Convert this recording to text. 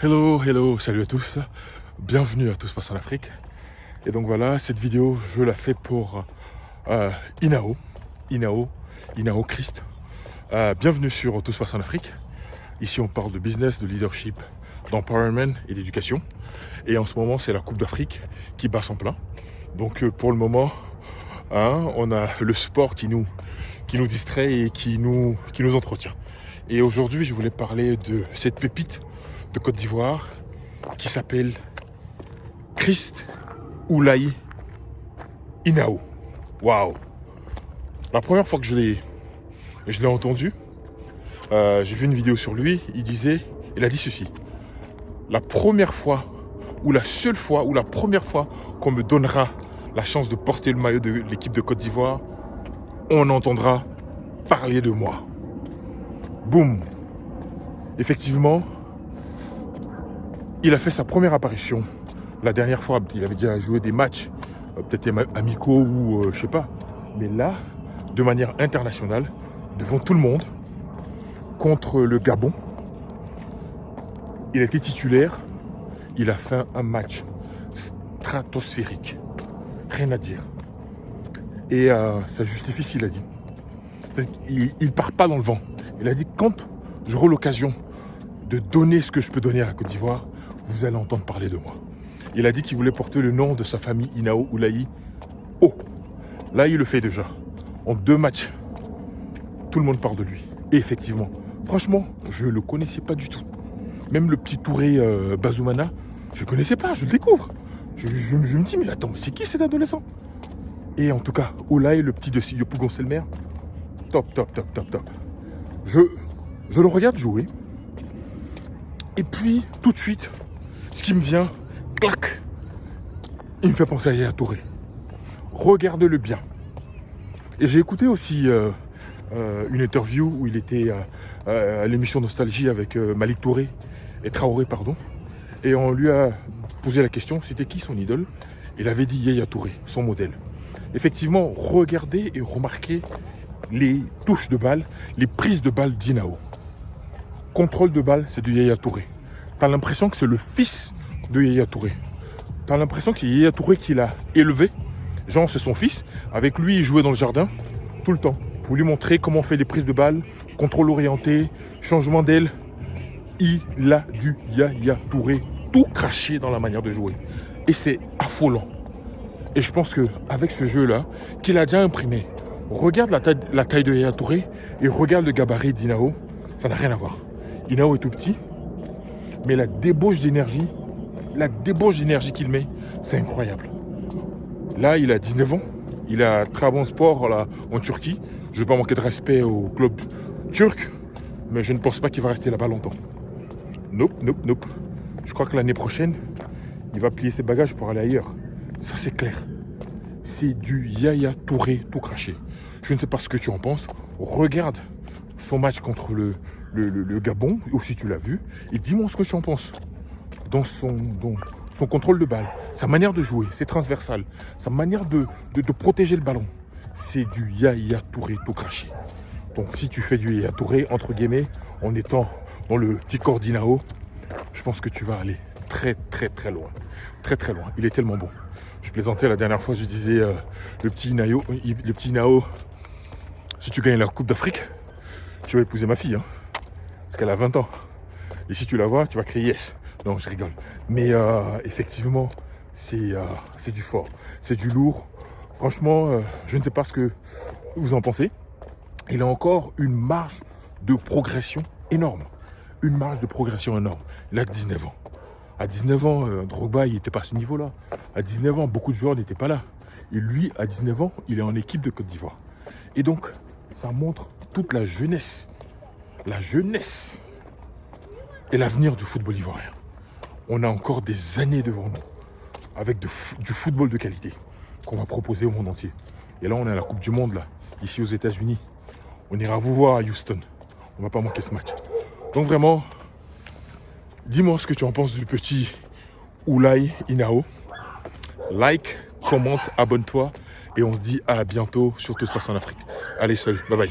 Hello, hello, salut à tous, bienvenue à Tout se passe en Afrique. Et donc voilà, cette vidéo, je la fais pour Inao Christ. Bienvenue sur Tout se passe en Afrique. Ici on parle de business, de leadership, d'empowerment et d'éducation. Et en ce moment c'est la Coupe d'Afrique qui bat son plein. Donc pour le moment, on a le sport qui nous distrait et qui nous entretient. Et aujourd'hui je voulais parler de cette pépite de Côte d'Ivoire qui s'appelle Christ Oulaye Inao. Waouh! La première fois que je l'ai entendu, j'ai vu une vidéo sur lui, il a dit ceci: la première fois ou la seule fois ou la première fois qu'on me donnera la chance de porter le maillot de l'équipe de Côte d'Ivoire, on entendra parler de moi. Boum! Effectivement, il a fait sa première apparition. La dernière fois, il avait déjà joué des matchs, peut-être amicaux ou je sais pas. Mais là, de manière internationale, devant tout le monde, contre le Gabon, il a été titulaire. Il a fait un match stratosphérique. Rien à dire. Et ça justifie ce qu'il a dit. Il part pas dans le vent. Il a dit, quand j'aurai l'occasion de donner ce que je peux donner à la Côte d'Ivoire, vous allez entendre parler de moi. Il a dit qu'il voulait porter le nom de sa famille, Inao Oulaye, haut. Là, il le fait déjà. En 2 matchs, tout le monde parle de lui. Et effectivement, franchement, je ne le connaissais pas du tout. Même le petit Touré Bazoumana, je ne connaissais pas, je le découvre. Je me dis, mais attends, c'est qui cet adolescent? Et en tout cas, Oulaye, le petit de Sidio Pougon-Selmer, top. Je le regarde jouer. Et puis, tout de suite, ce qui me vient, clac, il me fait penser à Yaya Touré. Regardez-le bien. Et j'ai écouté aussi une interview où il était à l'émission Nostalgie avec Malik Touré et Traoré, pardon. Et on lui a posé la question, c'était qui son idole? Il avait dit Yaya Touré, son modèle. Effectivement, regardez et remarquez les touches de balle, les prises de balle d'Inao. Contrôle de balle, c'est du Yaya Touré. T'as l'impression que c'est le fils de Yaya Touré. T'as l'impression que c'est Yaya Touré qui l'a élevé. Genre, c'est son fils. Avec lui, il jouait dans le jardin tout le temps. Pour lui montrer comment on fait des prises de balle, contrôle orienté, changement d'aile. Il a du Yaya Touré tout craché dans la manière de jouer. Et c'est affolant. Et je pense qu'avec ce jeu-là, qu'il a déjà imprimé, regarde la taille de Yaya Touré et regarde le gabarit d'Inao. Ça n'a rien à voir. Inao est tout petit, mais la débauche d'énergie qu'il met, c'est incroyable. Là, il a 19 ans, il a Trabzonspor là, en Turquie. Je ne vais pas manquer de respect au club turc, mais je ne pense pas qu'il va rester là-bas longtemps. Nope. Je crois que l'année prochaine, il va plier ses bagages pour aller ailleurs. Ça, c'est clair. C'est du Yaya Touré tout craché. Je ne sais pas ce que tu en penses. Regarde son match contre le Gabon, aussi tu l'as vu, et dis-moi ce que tu en penses. Dans son contrôle de balle, sa manière de jouer, c'est transversal, sa manière de protéger le ballon, c'est du Yaya Touré tout craché. Donc si tu fais du Yaya Touré, entre guillemets, en étant dans le petit corps d'Inao, je pense que tu vas aller très loin. Très loin. Il est tellement bon. Je plaisantais la dernière fois, je disais le petit Inao, si tu gagnes la Coupe d'Afrique, tu vas épouser ma fille, hein, parce qu'elle a 20 ans. Et si tu la vois, tu vas crier yes. Non, je rigole. Mais effectivement, c'est du fort. C'est du lourd. Franchement, je ne sais pas ce que vous en pensez. Il a encore une marge de progression énorme. Il a 19 ans. À 19 ans, Drogba, il n'était pas à ce niveau-là. À 19 ans, beaucoup de joueurs n'étaient pas là. Et lui, à 19 ans, il est en équipe de Côte d'Ivoire. Et donc, ça montre toute la jeunesse. La jeunesse et l'avenir du football ivoirien. On a encore des années devant nous avec du football de qualité qu'on va proposer au monde entier. Et là, on est à la Coupe du Monde, là, ici aux États-Unis. On ira vous voir à Houston. On va pas manquer ce match. Donc vraiment, dis-moi ce que tu en penses du petit Oulaye Inao. Like, commente, abonne-toi et on se dit à bientôt sur Tout se passe en Afrique. Allez, salut, bye bye.